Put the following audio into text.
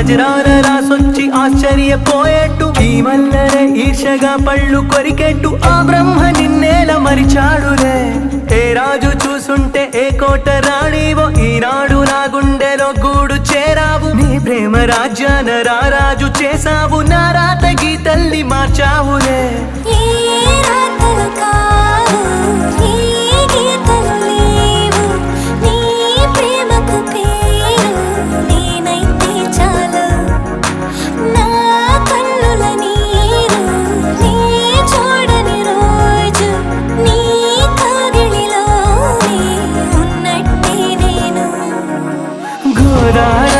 వజ్రాల రాసొచ్చి ఆశ్చర్యపోయేట్టు ఈ మల్లెలే ఈర్షగా పళ్ళు కొరికెట్టు ఆ బ్రహ్మ నిన్నేల మరిచాడులే ఏ రాజు చూసుంటే ఏ కోట రాణివో ఈనాడు నా గుండెలో గూడు చేరావు నీ ప్రేమ రాజ్యాన రారాజు చేసావు నా రాత గీతల్ని మార్చావులే గోదావరి